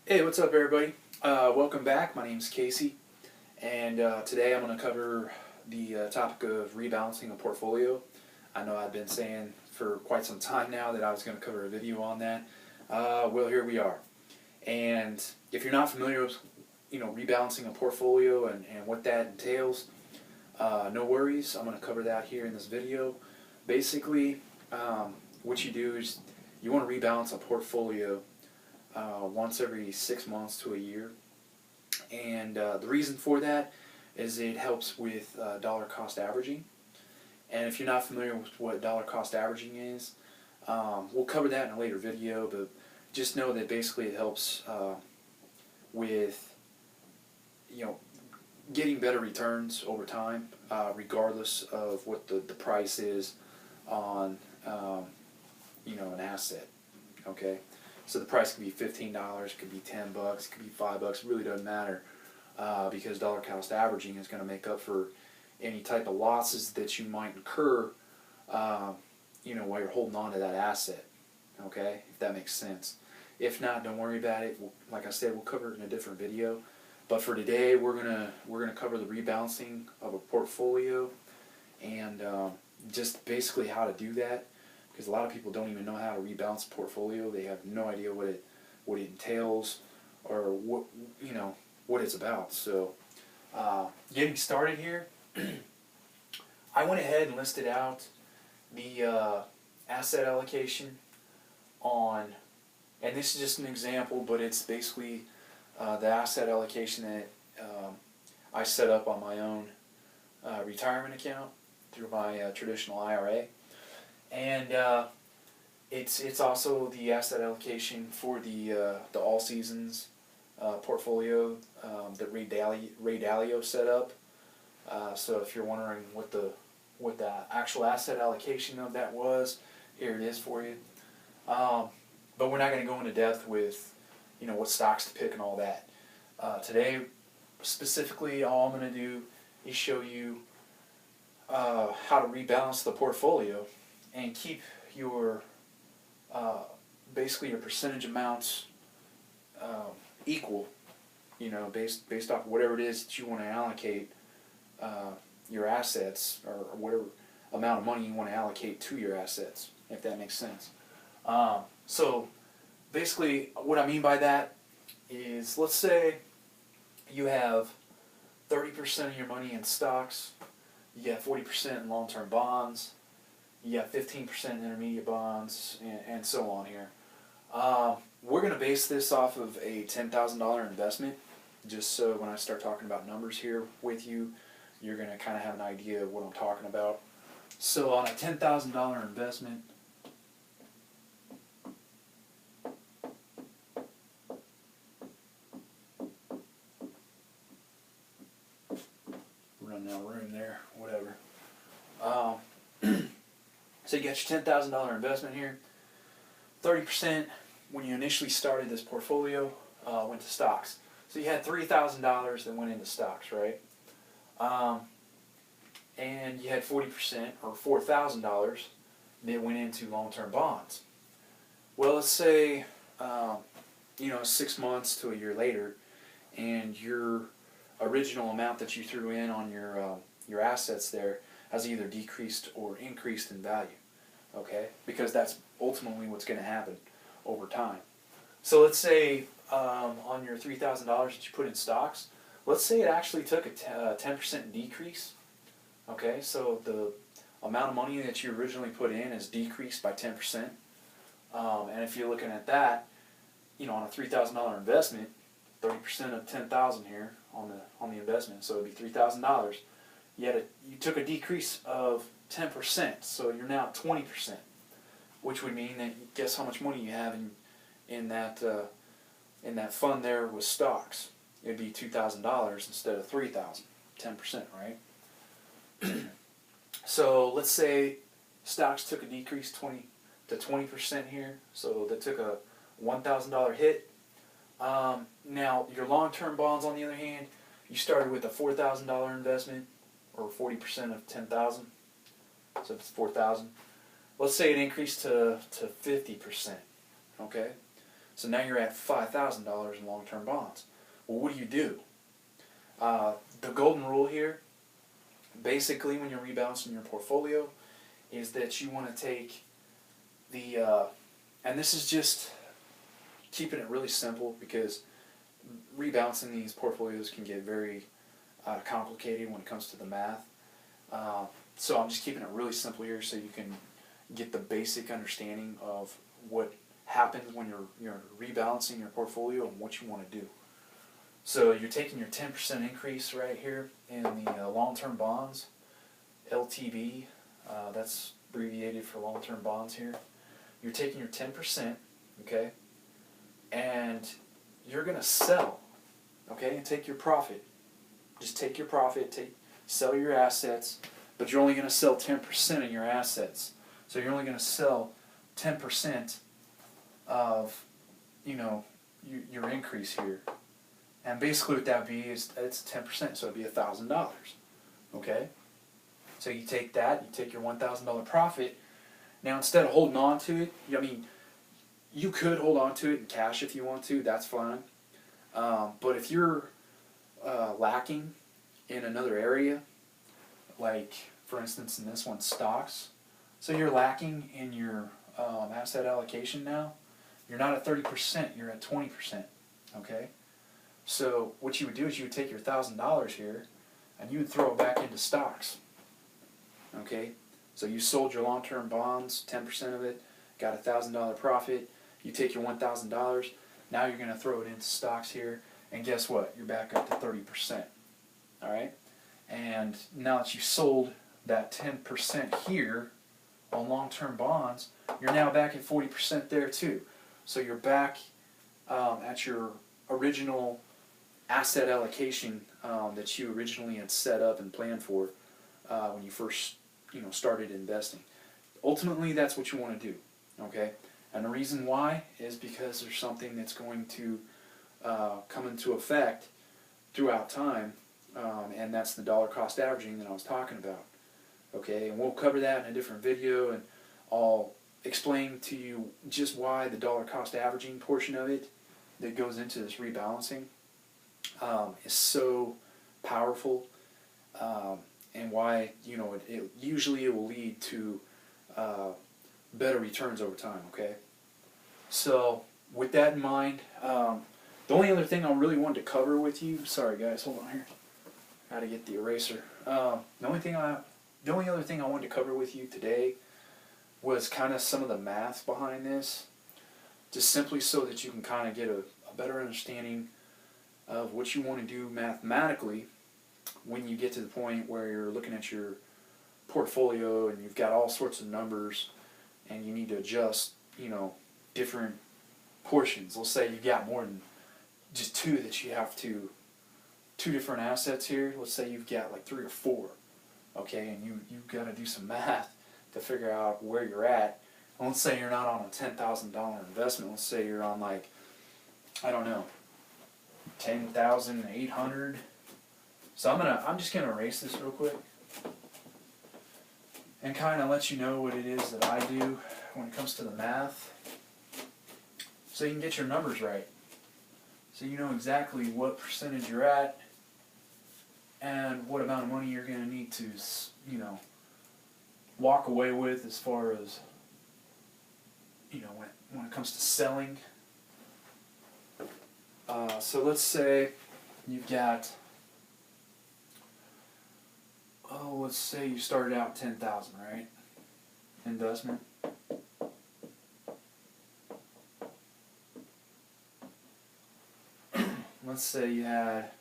Hey, what's up, everybody? Welcome back. My name's Casey, and today I'm going to cover the topic of rebalancing a portfolio. I know I've been saying for quite some time now that I was going to cover a video on that. Well, here we are. And if you're not familiar with, rebalancing a portfolio and what that entails, no worries. I'm going to cover that here in this video. Basically, what you do is you want to rebalance a portfolio once every 6 months to a year, and the reason for that is it helps with dollar cost averaging. And if you're not familiar with what dollar cost averaging is, we'll cover that in a later video, but just know that basically it helps with getting better returns over time, regardless of what the price is on an asset. Okay. So the price could be $15, could be $10, could be $5. It really doesn't matter because dollar cost averaging is going to make up for any type of losses that you might incur, while you're holding on to that asset. Okay, if that makes sense. If not, don't worry about it. Like I said, we'll cover it in a different video. But for today, we're gonna cover the rebalancing of a portfolio and just basically how to do that. Because a lot of people don't even know how to rebalance a portfolio. They have no idea what it entails or what it's about. So, getting started here, I went ahead and listed out the asset allocation on, and this is just an example, but it's basically the asset allocation that I set up on my own retirement account through my traditional IRA. And it's also the asset allocation for the all seasons portfolio that Ray Dalio set up. So if you're wondering what the actual asset allocation of that was, here it is for you. But we're not going to go into depth with what stocks to pick and all that. Today, specifically, all I'm going to do is show you how to rebalance the portfolio and keep your basically your percentage amounts equal, based off of whatever it is that you want to allocate your assets, or whatever amount of money you want to allocate to your assets, if that makes sense. So basically what I mean by that is, let's say you have 30% of your money in stocks, you got 40% in long-term bonds, you got 15% in intermediate bonds, and so on here. We're going to base this off of a $10,000 investment, just so when I start talking about numbers here with you, you're going to kind of have an idea of what I'm talking about. So on a $10,000 investment, running out of room there, whatever. So you got your $10,000 investment here. 30% when you initially started this portfolio went to stocks. So you had $3,000 that went into stocks, right? And you had 40% or $4,000 that went into long-term bonds. Well, let's say 6 months to a year later, and your original amount that you threw in on your assets there has either decreased or increased in value, okay? Because that's ultimately what's going to happen over time. So let's say on your $3,000 that you put in stocks, let's say it actually took a 10% decrease, okay? So the amount of money that you originally put in is decreased by 10%. And if you're looking at that, on a $3,000 investment, 30% of $10,000 here on the investment, so it'd be $3,000. You took a decrease of 10%, so you're now at 20%, which would mean that, guess how much money you have in that fund there with stocks? It'd be $2,000 instead of $3,000, 10%, right? So let's say stocks took a decrease 20% here, so they took a $1,000 hit. Now your long-term bonds, on the other hand, you started with a $4,000 investment, or 40% of 10,000, so it's 4,000. Let's say it increased to 50%, okay? So now you're at $5,000 in long-term bonds. Well, what do? The golden rule here, basically when you're rebalancing your portfolio, is that you want to take the, and this is just keeping it really simple, because rebalancing these portfolios can get very complicated when it comes to the math. So I'm just keeping it really simple here so you can get the basic understanding of what happens when you're rebalancing your portfolio and what you want to do. So you're taking your 10% increase right here in the long-term bonds, LTB, that's abbreviated for long-term bonds here. You're taking your 10%, okay, and you're going to sell, okay, and take your profit. Just take your profit, sell your assets, but you're only going to sell 10% of your assets. So you're only going to sell 10% of, your increase here. And basically what that would be is it's 10%, so it'd be $1,000. Okay? So you take that, you take your $1,000 profit. Now instead of holding on to it, you could hold on to it in cash if you want to, that's fine. But if you're lacking in another area, like for instance in this one, stocks, so you're lacking in your asset allocation now, you're not at 30%, you're at 20%, okay? So what you would do is you would take your $1,000 here and you would throw it back into stocks, okay? So you sold your long-term bonds, 10% of it, got a $1,000 profit, you take your $1,000, now you're going to throw it into stocks here, and guess what? You're back up to 30%, all right? And now that you sold that 10% here on long-term bonds, you're now back at 40% there too. So you're back at your original asset allocation that you originally had set up and planned for when you first started investing. Ultimately, that's what you want to do, okay? And the reason why is because there's something that's going to come into effect throughout time, and that's the dollar cost averaging that I was talking about. Okay, and we'll cover that in a different video, and I'll explain to you just why the dollar cost averaging portion of it that goes into this rebalancing is so powerful, and why it usually will lead to better returns over time. Okay, so with that in mind, the only other thing I really wanted to cover with you, sorry guys, hold on here, got to get the eraser. The only other thing I wanted to cover with you today was kind of some of the math behind this, just simply so that you can kind of get a better understanding of what you want to do mathematically when you get to the point where you're looking at your portfolio and you've got all sorts of numbers and you need to adjust, different portions. Let's say you've got more than just two different assets here. Let's say you've got like 3 or 4. Okay, and you've got to do some math to figure out where you're at. And let's say you're not on a $10,000 investment. Let's say you're on like, I don't know, 10,800. So I'm just gonna erase this real quick and kind of let you know what it is that I do when it comes to the math, so you can get your numbers right. So you know exactly what percentage you're at and what amount of money you're going to need to, walk away with as far as, when it comes to selling. So let's say you've got, let's say you started out 10,000, right? Investment. Let's say you had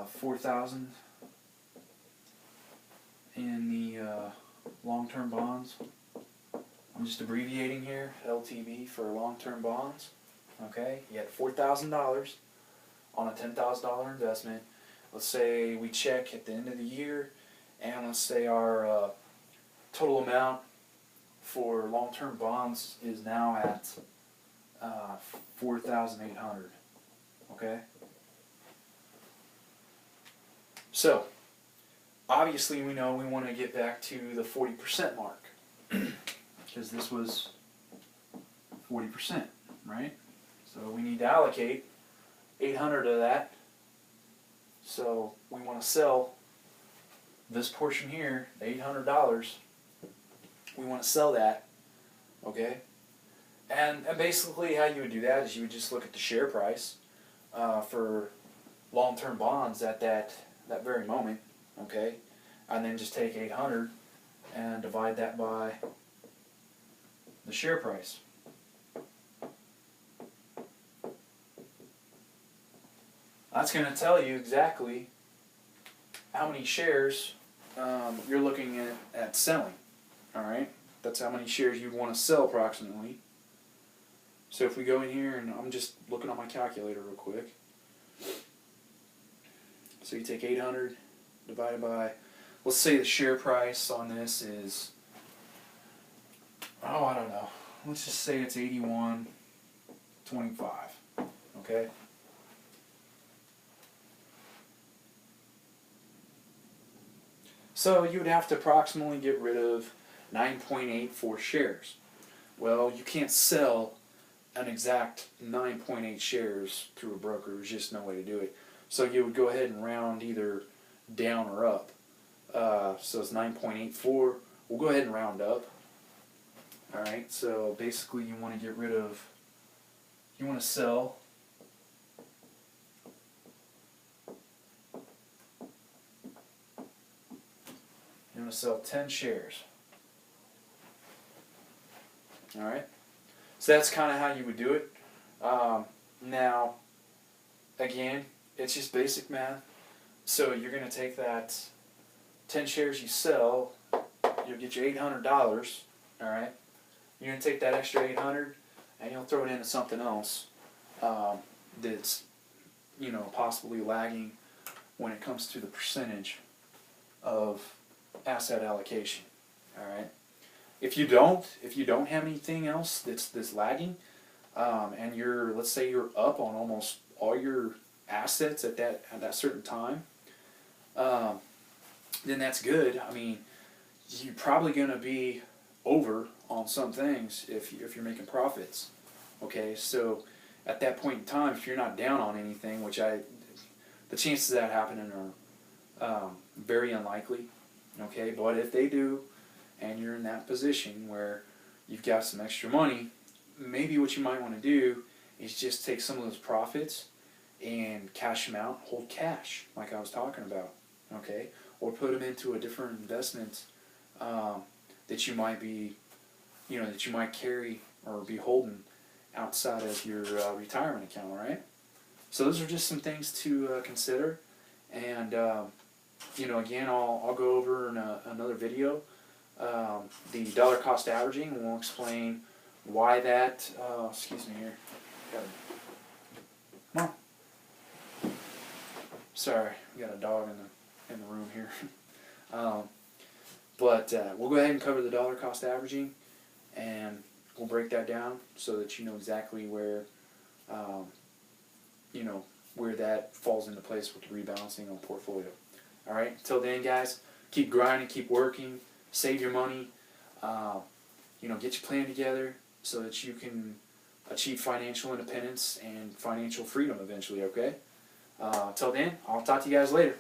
4,000 in the long-term bonds. I'm just abbreviating here, LTV for long-term bonds. Okay, you had $4,000 on a $10,000 investment. Let's say we check at the end of the year, and let's say our total amount for long-term bonds is now at 4,800. Okay. So, obviously we know we want to get back to the 40% mark, because this was 40%, right? So we need to allocate 800 of that. So we want to sell this portion here, the $800. We want to sell that, okay? And basically how you would do that is you would just look at the share price for long-term bonds at that very moment, okay? And then just take 800 and divide that by the share price. That's going to tell you exactly how many shares you're looking at selling. Alright? That's how many shares you'd want to sell approximately. So if we go in here, and I'm just looking on my calculator real quick. So you take 800 divided by, let's say the share price on this is, oh, I don't know. Let's just say it's 81.25. Okay? So you would have to approximately get rid of 9.84 shares. Well, you can't sell an exact 9.8 shares through a broker. There's just no way to do it. So you would go ahead and round either down or up. So it's 9.84. We'll go ahead and round up. Alright, so basically you want to get rid of, you want to sell you want to sell 10 shares. Alright, so that's kind of how you would do it. Now, again, it's just basic math. So you're going to take that 10 shares you sell, you'll get your $800, alright? You're going to take that extra 800 and you'll throw it into something else that's, you know, possibly lagging when it comes to the percentage of asset allocation, alright? If you don't have anything else that's lagging, and let's say you're up on almost all your assets at that certain time, then that's good. I mean, you're probably going to be over on some things if you're making profits. Okay, so at that point in time, if you're not down on anything, the chances of that happening are very unlikely. Okay, but if they do, and you're in that position where you've got some extra money, maybe what you might want to do is just take some of those profits and cash them out, hold cash, like I was talking about, okay? Or put them into a different investment that you might be, that you might carry or be holding outside of your retirement account, right? So those are just some things to consider, and again, I'll go over in another video the dollar cost averaging, and we'll explain why that. Excuse me here. Come on. Sorry, we got a dog in the room here. But we'll go ahead and cover the dollar cost averaging, and we'll break that down so that you know exactly where where that falls into place with the rebalancing on portfolio. All right. Until then, guys, keep grinding, keep working, save your money. Get your plan together so that you can achieve financial independence and financial freedom eventually. Okay. Till then, I'll talk to you guys later.